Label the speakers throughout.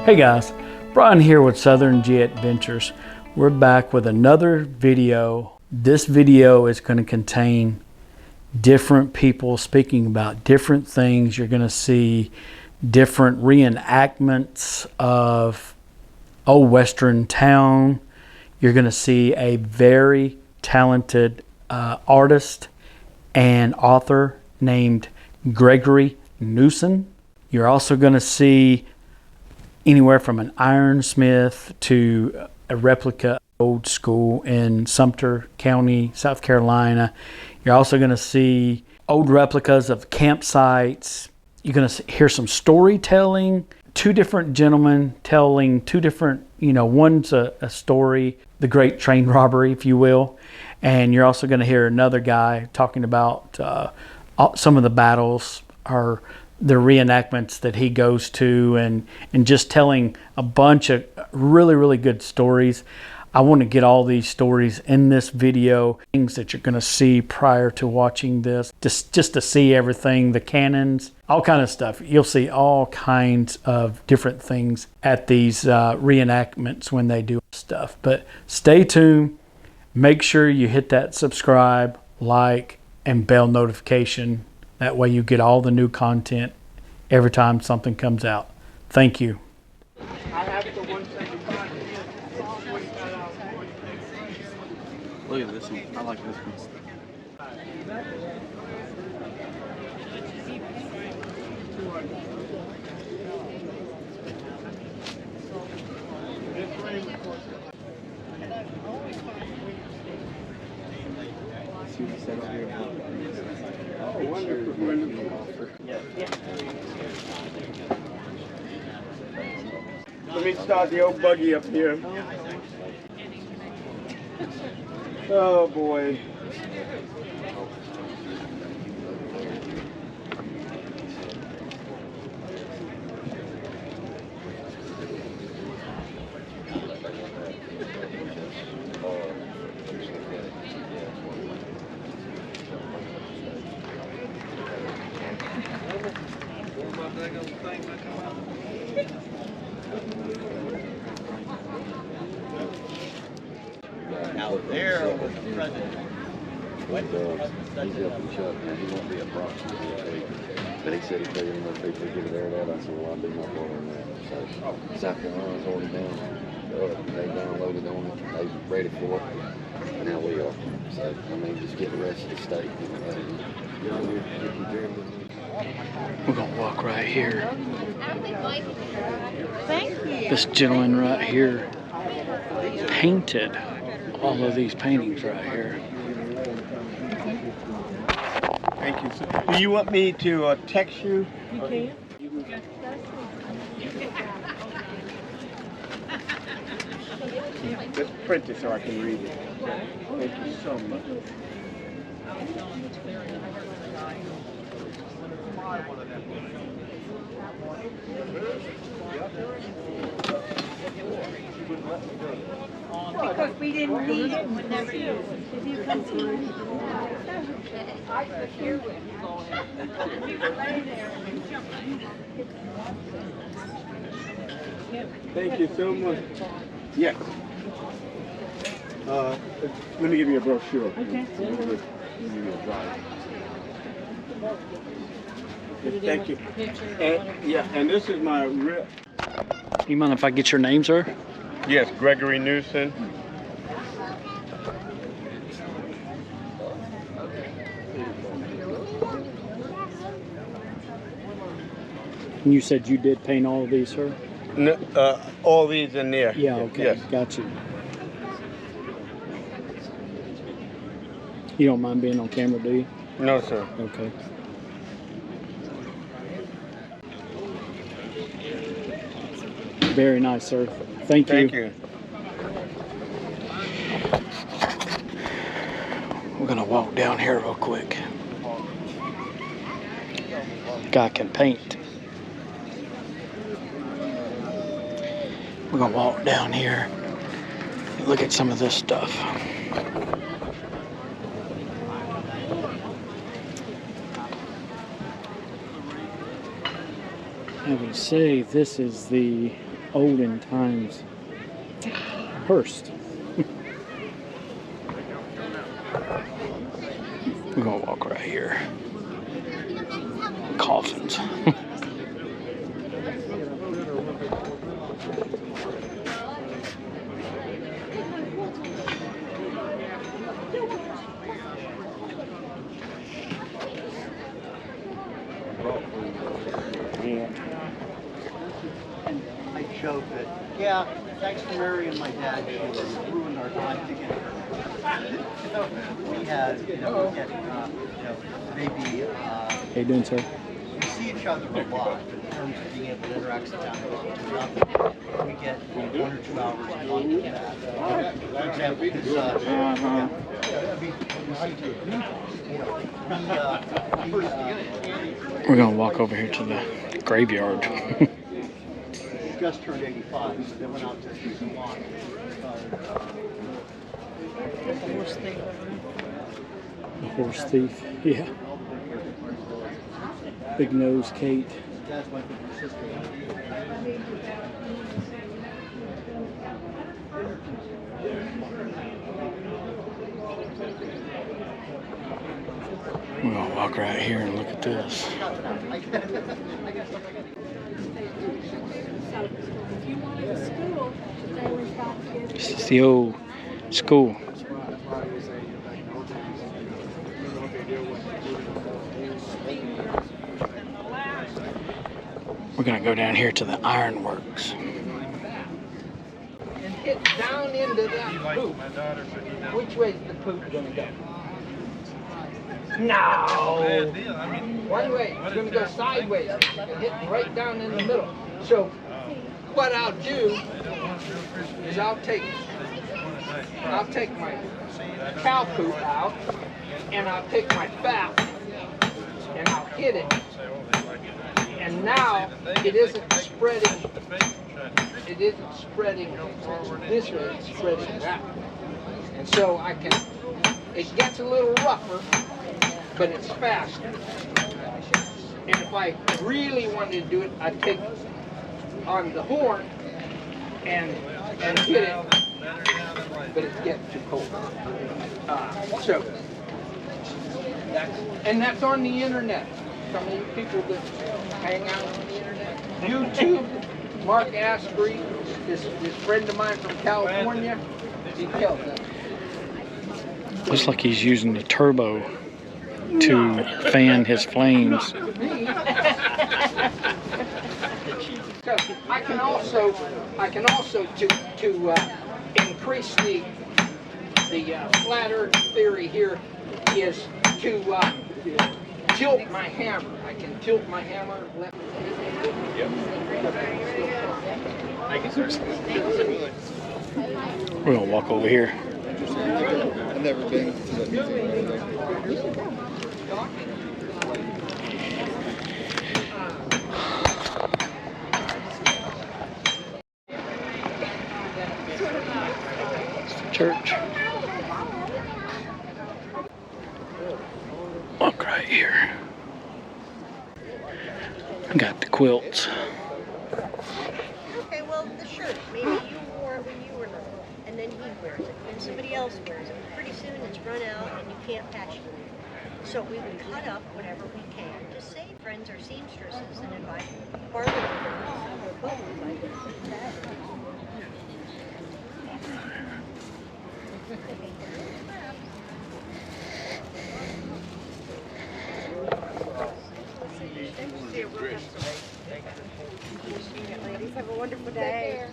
Speaker 1: Hey guys, Brian here with Southern G Adventures. We're back with another video. This video is going to contain different people speaking about different things. You're going to see different reenactments of old Western town. You're going to see a very talented artist and author named Gregory Newson. You're also going to see anywhere from an ironsmith to a replica old school in Sumter County, South Carolina. You're also going to see old replicas of campsites. You're going to hear some storytelling. Two different gentlemen telling two different, one's a story, the great train robbery, if you will. And you're also going to hear another guy talking about some of the battles or the reenactments that he goes to and just telling a bunch of really, really good stories. I want to get all these stories in this video, things that you're going to see prior to watching this, just to see everything, the cannons, all kind of stuff. You'll see all kinds of different things at these reenactments when they do stuff. But stay tuned. Make sure you hit that subscribe, like, and bell notification. That way you get all the new content every time something comes out. Thank you.
Speaker 2: I have the 175.
Speaker 3: Look at this one. I like this one. See what he said over here?
Speaker 2: Oh, wonderful. Let me start the old buggy up here. Oh boy.
Speaker 4: Out there was the president.
Speaker 5: He's helping Chuck, man. He won't be a proxy this week. But he said he'd tell you more people to get it aired out. I said, well, I'll do my part on that. So South Carolina's already down. They downloaded on it. They ready for it. And now we are. So, just get the rest of the state.
Speaker 1: We're going to walk right here.
Speaker 6: Thank you.
Speaker 1: This gentleman right here painted all of these paintings right here.
Speaker 2: Thank you, sir. Do you want me to text you?
Speaker 6: You can.
Speaker 2: Let's print it so I can read it. Thank you so much.
Speaker 6: Because we didn't need it whenever you come to
Speaker 2: Thank you so much. Yes. Let me give you a brochure.
Speaker 6: Okay.
Speaker 2: Give you a drive. Yes, thank you. And this is my real.
Speaker 1: You mind if I get your name, sir?
Speaker 2: Yes, Gregory Newson.
Speaker 1: And you said you did paint all of these, sir?
Speaker 2: No, all these in there.
Speaker 1: Yeah, okay.
Speaker 2: Yes.
Speaker 1: Got you. You don't mind being on camera, do you?
Speaker 2: No, sir.
Speaker 1: Okay. Very nice, sir. Thank you.
Speaker 2: Thank you.
Speaker 1: We're gonna walk down here real quick. Guy can paint. We're gonna walk down here and look at some of this stuff. I would say this is the olden times hearse. We're gonna walk right here. Coffins.
Speaker 4: I joke that, yeah, thanks to Mary and my dad, she ruined our life together. We had, we get, maybe,
Speaker 1: How you doing, sir?
Speaker 4: we see each other a lot in terms of being able to interact with them. We get 1 or 2 hours a month of that. For example, because,
Speaker 1: We're gonna walk over here to the graveyard.
Speaker 4: he just turned 85, so they went out to the lawn.
Speaker 1: The horse thief. Yeah. Big nose Kate.
Speaker 4: Dad's my big sister.
Speaker 1: We're gonna walk right here and look at this. This is the old school. We're gonna go down here to the ironworks.
Speaker 7: And hit down into that poop. Which way's the poop gonna go? No! One way, it's gonna go sideways and hit right down in the middle. So what I'll do is I'll take my cow poop out and I'll take my fat and I'll hit it. And now it isn't spreading this way, it's spreading that way. And so it gets a little rougher, but it's faster. And if I really wanted to do it, I'd take on the horn and hit it, but it's getting too cold. That's on the internet. Some of you people that hang out on the internet. YouTube, Mark Asprey, this friend of mine from California, he tells us.
Speaker 1: Looks like he's using the turbo to fan his flames.
Speaker 7: So I can also to increase the flat earth theory here is to tilt my hammer. I can tilt my hammer left.
Speaker 1: We're gonna walk over here.
Speaker 3: I've never been to the museum.
Speaker 1: Church. Walk right here. I got the quilts.
Speaker 6: Okay, well, the shirt, maybe you wore it when you were little, and then he wears it, and somebody else wears it. Pretty soon it's run out and you can't patch it anymore. So we would cut up whatever we can to save friends or seamstresses and invite bargain or both. Ladies, have a wonderful day.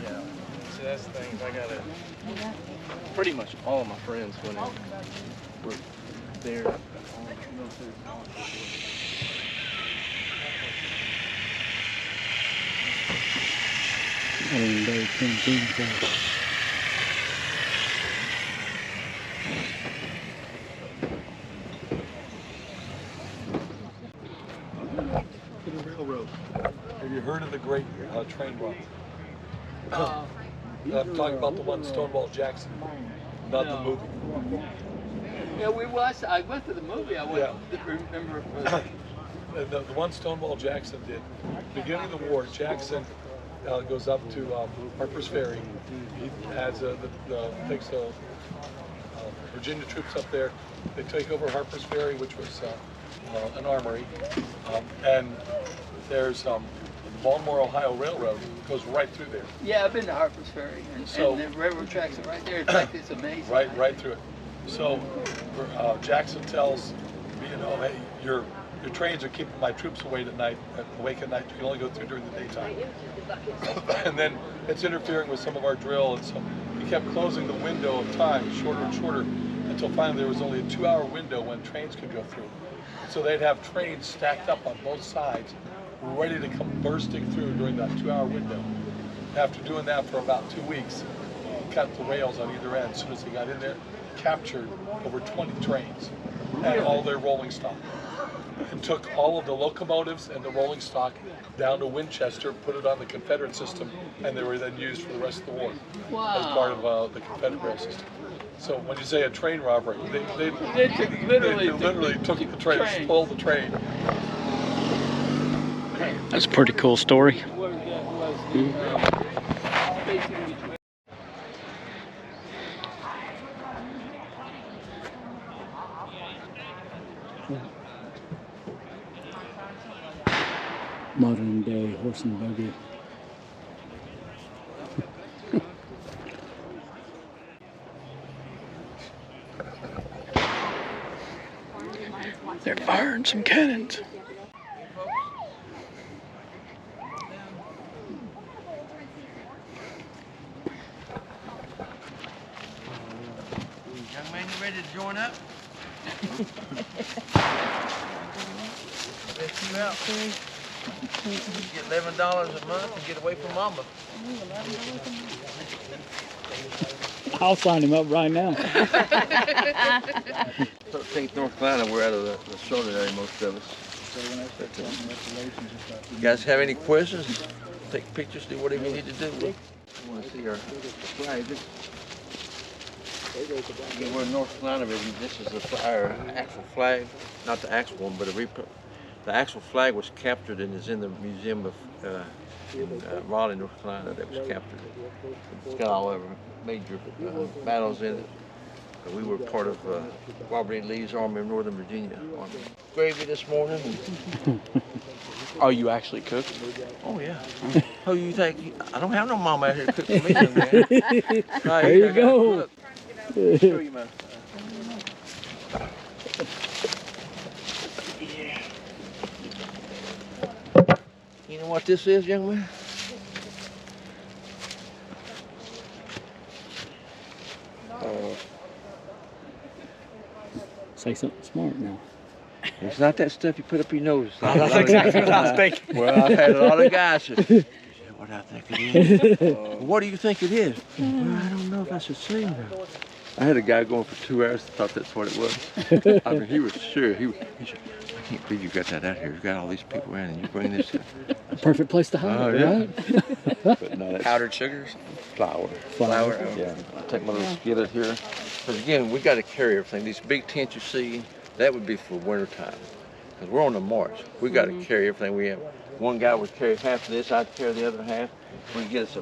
Speaker 3: Yeah. See, that's the thing. I gotta. Pretty much all of my friends went in. Were there.
Speaker 1: Day 17.
Speaker 8: To the railroad. Have you heard of the great train robbery? I'm talking about the one Stonewall Jackson, not the movie.
Speaker 3: Yeah, I went to the movie. I wouldn't remember.
Speaker 8: The one Stonewall Jackson did. Beginning of the war, Jackson goes up to Harper's Ferry. He has takes Virginia troops up there. They take over Harper's Ferry, which was an armory, and there's the Baltimore, Ohio Railroad goes right through there.
Speaker 3: Yeah, I've been to Harper's Ferry, and the railroad tracks are right there. In fact, it's amazing.
Speaker 8: Right through it. So Jackson tells hey, your trains are keeping my troops awake at night. You can only go through during the daytime. And then it's interfering with some of our drill, and so he kept closing the window of time shorter and shorter until finally there was only a 2-hour window when trains could go through. So they'd have trains stacked up on both sides, ready to come bursting through during that 2-hour window. After doing that for about 2 weeks, he cut the rails on either end. As soon as he got in there, captured over 20 trains and all their rolling stock, and took all of the locomotives and the rolling stock down to Winchester, put it on the Confederate system, and they were then used for the rest of the war as part of the Confederate rail system. So when you say a train robbery, they literally took the train, stole the train.
Speaker 1: That's a pretty cool story. Modern day horse and buggy. They're firing some cannons.
Speaker 3: Young man, you ready to join up? Let you out. Get $11 a month and get away from mama.
Speaker 1: I'll sign him up right now.
Speaker 3: 13th North Carolina, we're out of the Southern area, most of us. You guys have any questions? Take pictures, do whatever you need to do. You want to see our flag? Again, we're in North Carolina, baby. This is our actual flag, not the actual one, but the actual flag was captured and is in the museum of in Raleigh, North Carolina, that was captured. It's got all our major battles in it. We were part of Robert E. Lee's Army of Northern Virginia. Gravy this morning.
Speaker 1: Oh, you actually cook?
Speaker 3: Oh, yeah. Who you think? I don't have no mom out here cooking me, young man.
Speaker 1: There you go.
Speaker 3: Show you, man. You know what this is, young man?
Speaker 1: Say something smart now.
Speaker 3: It's not that stuff you put up your nose.
Speaker 1: That's exactly what I was thinking.
Speaker 3: Well, I've had a lot of guys say, "Is that what I think it is?" What do you think it is? Well, I don't know if I should say that. I had a guy going for 2 hours, thought that's what it was. I mean, he was sure. He said, "I can't believe you got that out here. You got all these people around and you bring this in."
Speaker 1: Perfect place to hide it, right?
Speaker 3: But no, that's
Speaker 9: Powdered sugars?
Speaker 3: flour.
Speaker 1: Flour.
Speaker 3: Yeah, I take my little skillet here. Because again, we got to carry everything. These big tents you see, that would be for winter time. Because we're on the march. We got to carry everything we have. One guy would carry half of this, I'd carry the other half. We'd get us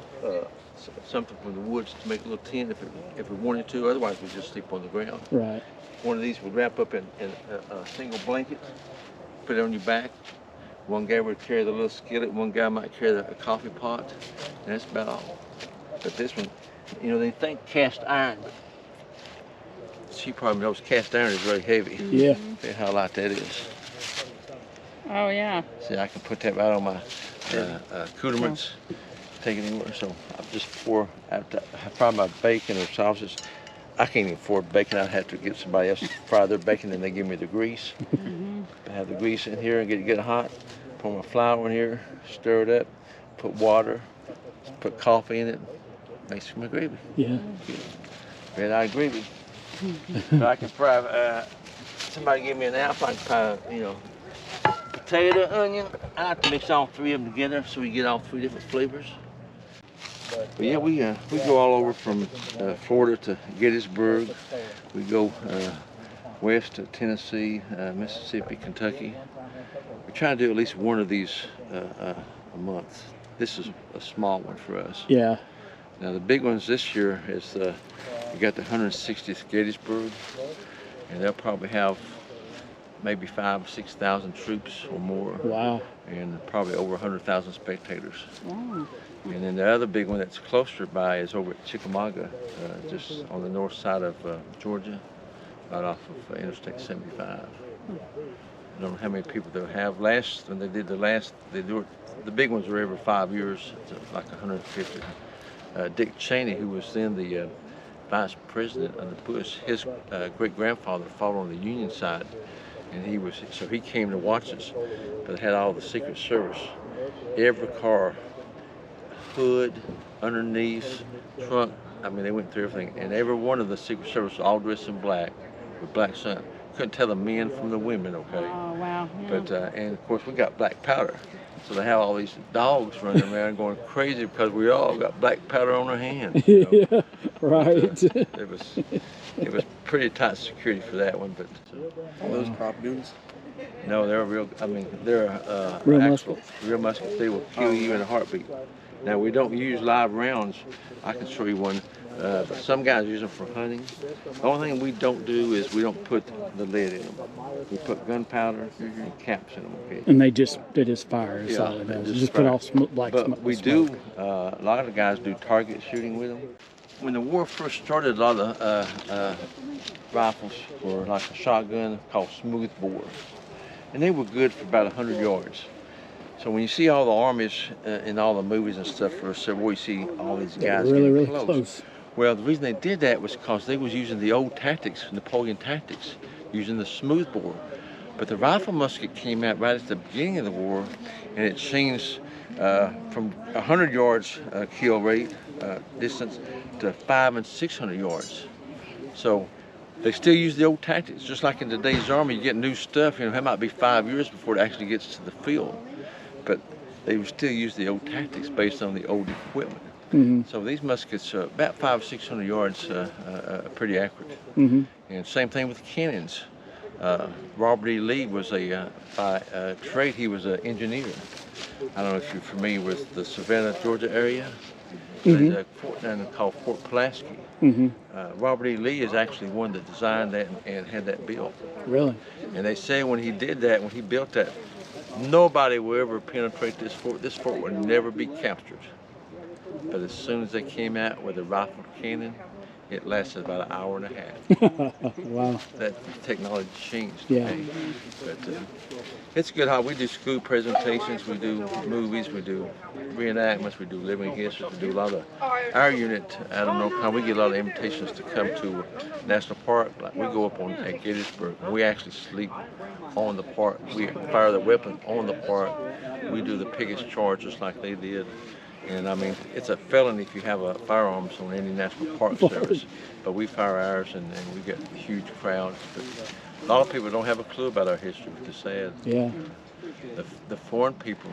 Speaker 3: something from the woods to make a little tent if we wanted to. Otherwise, we'd just sleep on the ground.
Speaker 1: Right.
Speaker 3: One of these would wrap up in a single blanket, put it on your back. One guy would carry the little skillet, one guy might carry a coffee pot, and that's about all. But this one, you know, they think cast iron, but she probably knows cast iron is really heavy.
Speaker 1: Yeah.
Speaker 3: See how light that is.
Speaker 10: Oh, yeah.
Speaker 3: See, I can put that right on my accoutrements, take it anywhere. So I just pour out fry my bacon or sausage. I can't even afford bacon. I'd have to get somebody else to fry their bacon and they give me the grease. I have the grease in here and get it hot. Pour my flour in here, stir it up, put water, put coffee in it, makes my gravy.
Speaker 1: Yeah.
Speaker 3: Red eye gravy. So I can fry, somebody give me an apple, I can fry, you know, potato, onion. I like to mix all three of them together so we get all three different flavors. But yeah, we go all over from Florida to Gettysburg. We go west to Tennessee, Mississippi, Kentucky. We try to do at least one of these a month. This is a small one for us.
Speaker 1: Yeah.
Speaker 3: Now the big ones this year is we got the 160th Gettysburg, and they'll probably have maybe 5,000 or 6,000 troops or more.
Speaker 1: Wow.
Speaker 3: And probably over 100,000 spectators.
Speaker 10: Wow.
Speaker 3: And then the other big one that's closer by is over at Chickamauga, just on the north side of Georgia, right off of Interstate 75. I don't know how many people they'll have. When they did the big ones were every 5 years, like 150. Dick Cheney, who was then the vice president under Bush, his great-grandfather fought on the Union side, and so he came to watch us, but it had all the Secret Service. Every car, hood, underneath, trunk, I mean, they went through everything, and every one of the Secret Service was all dressed in black, with black sun. Couldn't tell the men from the women, okay?
Speaker 10: Oh, wow. Yeah.
Speaker 3: But, and of course, we got black powder. So they have all these dogs running around going crazy because we all got black powder on our hands. You know?
Speaker 1: Yeah, right.
Speaker 3: It was pretty tight security for that one, but.
Speaker 5: Are those prop guns?
Speaker 3: No, they're real, I mean, they're
Speaker 1: Real
Speaker 3: actual,
Speaker 1: muskets?
Speaker 3: real muskets. They will kill you in a heartbeat. Now, we don't use live rounds. I can show you one. But some guys use them for hunting. The only thing we don't do is we don't put the lead in them. We put gunpowder and caps in them, okay?
Speaker 1: And they just fire. That's all it does. Just put
Speaker 3: fire.
Speaker 1: off black
Speaker 3: But
Speaker 1: smoke.
Speaker 3: we do, a lot of the guys do target shooting with them. When the war first started, a lot of rifles were like a shotgun called smooth bore. And they were good for about 100 yards. So when you see all the armies in all the movies and stuff for Civil War, you see all these guys
Speaker 1: really
Speaker 3: getting
Speaker 1: close.
Speaker 3: Well, the reason they did that was because they was using the old tactics, Napoleon tactics, using the smooth bore. But the rifle musket came out right at the beginning of the war, and it changed from 100 yards kill rate distance to 500 and 600 yards. So they still use the old tactics. Just like in today's army, you get new stuff. You know, it might be 5 years before it actually gets to the field, but they would still use the old tactics based on the old equipment.
Speaker 1: Mm-hmm.
Speaker 3: So these muskets are about 500 or 600 yards, pretty accurate.
Speaker 1: Mm-hmm.
Speaker 3: And same thing with cannons. Robert E. Lee was by trade, he was an engineer. I don't know if you're familiar with the Savannah, Georgia area.
Speaker 1: Mm-hmm.
Speaker 3: There's a fort down there called Fort Pulaski.
Speaker 1: Mm-hmm.
Speaker 3: Robert E. Lee is actually one that designed that and had that built.
Speaker 1: Really?
Speaker 3: And they say when he did that, when he built that, nobody will ever penetrate this fort. This fort would never be captured. But as soon as they came out with a rifle cannon, it lasted about an hour and a half.
Speaker 1: Wow.
Speaker 3: That technology changed.
Speaker 1: Yeah.
Speaker 3: Okay? But it's good how we do school presentations, we do movies, we do reenactments, we do living history, we do a lot of our unit. I don't know how we get a lot of invitations to come to National Park. Like we go up at Gettysburg, and we actually sleep on the park. We fire the weapon on the park. We do the biggest charge just like they did. And I mean, it's a felony if you have a firearms on any National Park Service, but we fire ours and we get huge crowds. But a lot of people don't have a clue about our history, which is sad.
Speaker 1: Yeah.
Speaker 3: The foreign people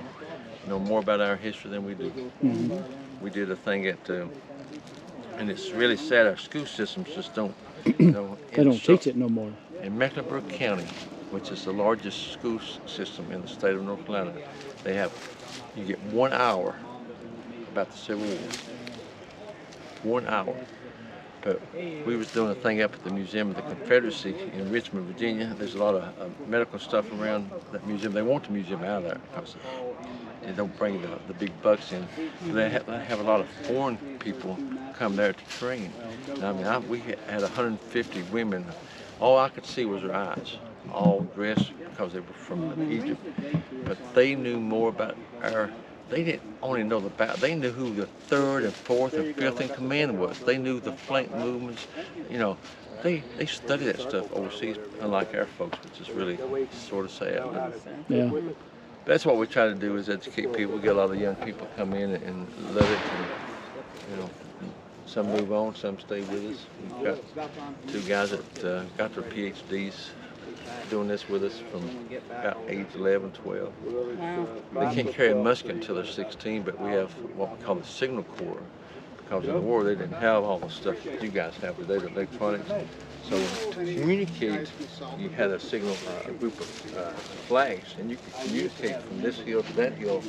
Speaker 3: know more about our history than we do.
Speaker 1: Mm-hmm.
Speaker 3: We did a thing and it's really sad, our school systems just don't, you know.
Speaker 1: They don't teach it no more.
Speaker 3: In Mecklenburg County, which is the largest school system in the state of North Carolina, you get 1 hour about the Civil War. 1 hour. But we was doing a thing up at the Museum of the Confederacy in Richmond, Virginia. There's a lot of medical stuff around that museum. They want the museum out of there because they don't bring the big bucks in. So they have a lot of foreign people come there to train. And I mean, we had 150 women. All I could see was their eyes, all dressed because they were from Egypt. But they knew more about they didn't only know the battle, they knew who the 3rd and 4th and 5th in command was. They knew the flank movements. You know, they study that stuff overseas, unlike our folks, which is really sort of sad.
Speaker 1: Yeah.
Speaker 3: That's what we try to do is educate people. We get a lot of young people come in and love it. And, you know, some move on, some stay with us. We've got 2 guys that got their PhDs doing this with us from about age 11, 12.
Speaker 10: Wow.
Speaker 3: They can't carry a musket until they're 16, but we have what we call the signal corps, because in the war they didn't have all the stuff that you guys have today, the electronics. So to communicate, you had a signal, a group of flags, and you could communicate from this hill to that hill.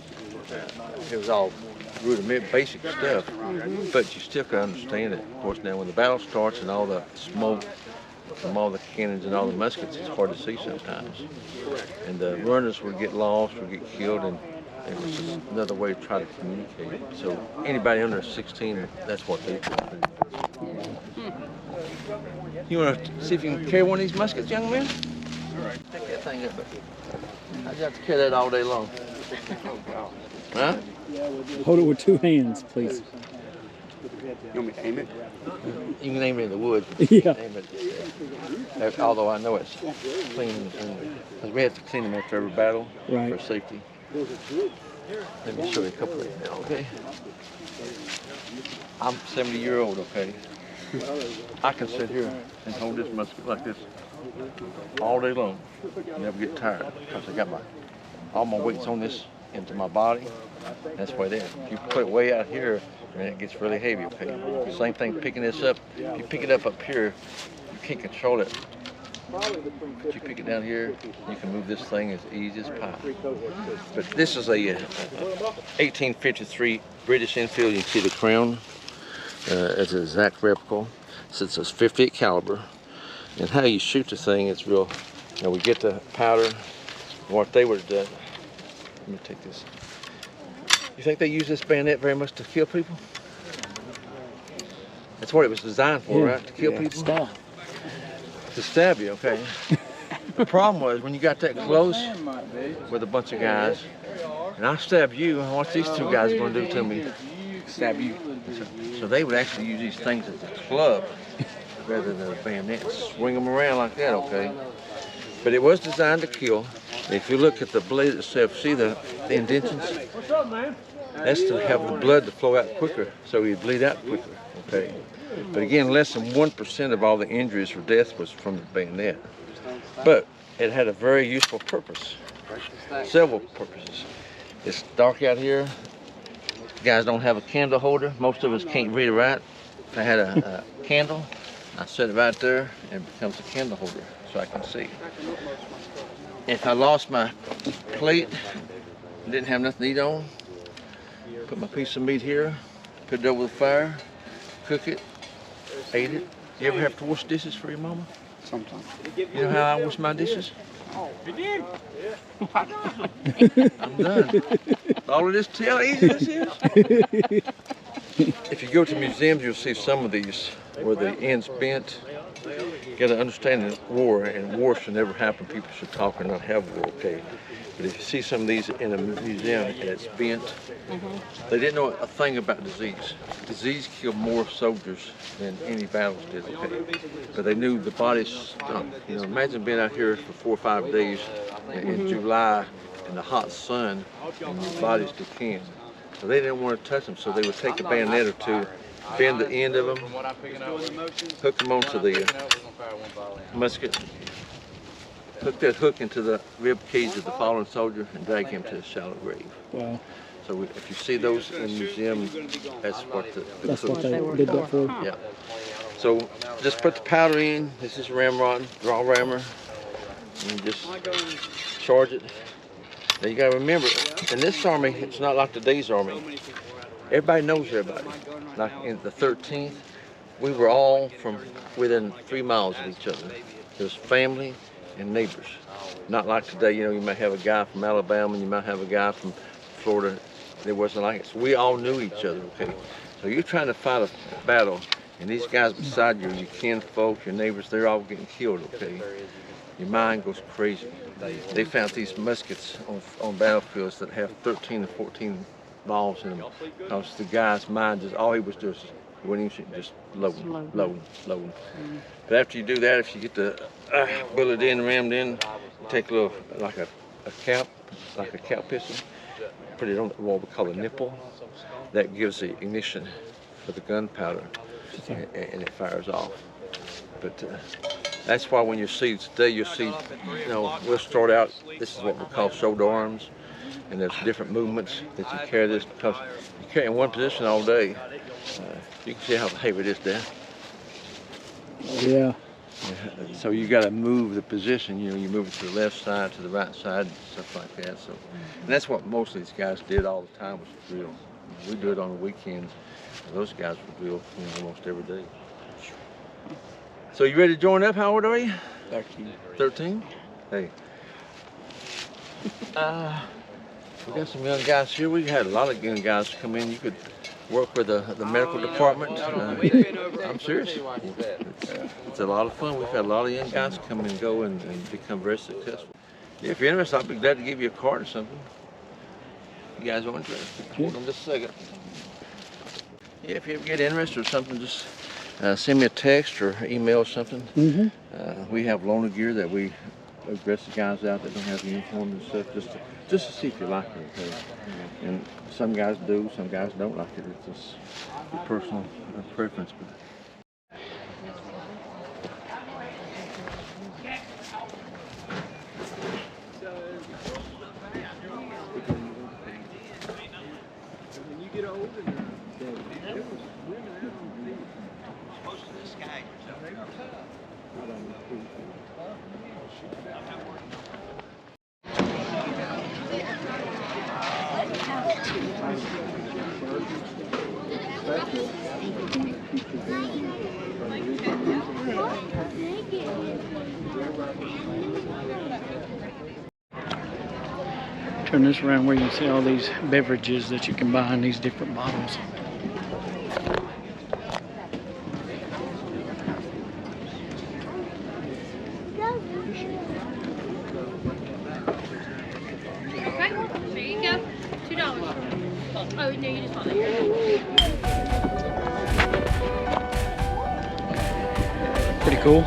Speaker 3: It was all rudimentary, basic stuff, but you still could understand it. Of course, now when the battle starts and all the smoke from all the cannons and all the muskets, it's hard to see sometimes. And the runners would get lost or get killed, and it was just another way to try to communicate. So anybody under 16, that's what they do. You want to see if you can carry one of these muskets, young man? All right. Take that thing up. I'd have to carry that all day long. Huh?
Speaker 1: Hold it with 2 hands, please.
Speaker 2: You want me to aim it?
Speaker 3: You can aim it in the woods.
Speaker 1: Yeah.
Speaker 3: Aim it, although I know it's clean, because we have to clean them after every battle for safety. Let me show you a couple of these now, okay? I'm 70-year-old, okay? I can sit here and hold this musket like this all day long. Never get tired, because I got all my weights on this into my body. That's why there. If you put it way out here, then it gets really heavy, okay? Same thing picking this up. If you pick it up here, you can't control it. If you pick it down here, you can move this thing as easy as pie. But this is a 1853 British Enfield. You can see the crown. It's an exact replica. Since it's 58 caliber. And how you shoot the thing is real. You know, we get the powder. What they would have done. Let me take this. You think they use this bayonet very much to kill people? That's what it was designed for, right? To kill people?
Speaker 1: Stab.
Speaker 3: To stab you, okay. The problem was when you got that close with a bunch of guys, and I stab you, and what these 2 guys are going to do to me? Stab you. So they would actually use these things as a club rather than a bayonet. Swing them around like that, okay? But it was designed to kill. If you look at the blade itself, see the indentions? That's to have the blood to flow out quicker, so you bleed out quicker, okay? But again, less than 1% of all the injuries or death was from the bayonet. But it had a very useful purpose, several purposes. It's dark out here. You guys don't have a candle holder. Most of us can't read or write. If I had a candle, I set it right there and it becomes a candle holder so I can see. If I lost my plate, didn't have nothing to eat on, put my piece of meat here, put it over the fire, cook it, ate it. You ever have to wash dishes for your mama?
Speaker 2: Sometimes.
Speaker 3: You know how I wash my dishes?
Speaker 2: You did?
Speaker 3: I'm done. All of this, see how easy this is? If you go to museums, you'll see some of these where the ends bent. You got to understand that war, and war should never happen. People should talk and not have war, okay? But if you see some of these in a museum and it's bent, they didn't know a thing about disease. Disease killed more soldiers than any battles did, okay? But they knew the bodies stunk. You know, imagine being out here for 4 or 5 days in July in the hot sun and your body's decaying. So they didn't want to touch them, so they would take a bayonet or 2, bend the end of them, hook them onto the musket, hook that hook into the rib cage of the fallen soldier, and drag him to a shallow grave.
Speaker 1: Wow.
Speaker 3: So if you see those in the museum, that's what
Speaker 1: That's what they did that for.
Speaker 3: Yeah. So just put the powder in. This is ramrod, draw rammer, and just charge it. Now you gotta remember, in this army, it's not like today's army. Everybody knows everybody. Like in the 13th, we were all from within 3 miles of each other. It was family and neighbors. Not like today, you know, you might have a guy from Alabama and you might have a guy from Florida. It wasn't like it. So we all knew each other, okay? So you're trying to fight a battle, and these guys beside you, your kinfolk, your neighbors, they're all getting killed, okay? Your mind goes crazy. They found these muskets on battlefields that have 13 or 14 balls in them, because the guy's mind just, all he was doing was when he was just loading. But after you do that, if you get the bullet in, rammed in, you take a little, like a cap pistol, put it on what we call a nipple. That gives the ignition for the gunpowder, and it fires off. But That's why when you see today, you'll see, you know, we'll start out, this is what we call shoulder arms, and there's different movements that you carry this, because you carry in one position all day. You can see how heavy it is there.
Speaker 1: Yeah.
Speaker 3: So you got to move the position, you know, you move it to the left side, to the right side, stuff like that. So, and that's what most of these guys did all the time, was drill. We do it on the weekends. Those guys would drill, you know, almost every day. So you ready to join up? How old are you?
Speaker 2: 13.
Speaker 3: 13? Hey. We got some young guys here. We had a lot of young guys come in. You could work with the medical department. I'm serious. It's a lot of fun. We've had a lot of young guys come and go and become very successful. Yeah, if you're interested, I'll be glad to give you a card or something. You guys are interested? Hold on just a second. Yeah, if you ever get interested or something, just send me a text or email or something. We have loaner gear that we dress the guys out that don't have uniforms and stuff, just to see if you like it. Okay? And some guys do, some guys don't like it. It's just your personal preference.
Speaker 1: Turn this around where you can see all these beverages that you can buy in these different bottles.
Speaker 10: Okay, there you go. $2. Oh, no, you just want that.
Speaker 1: Pretty cool.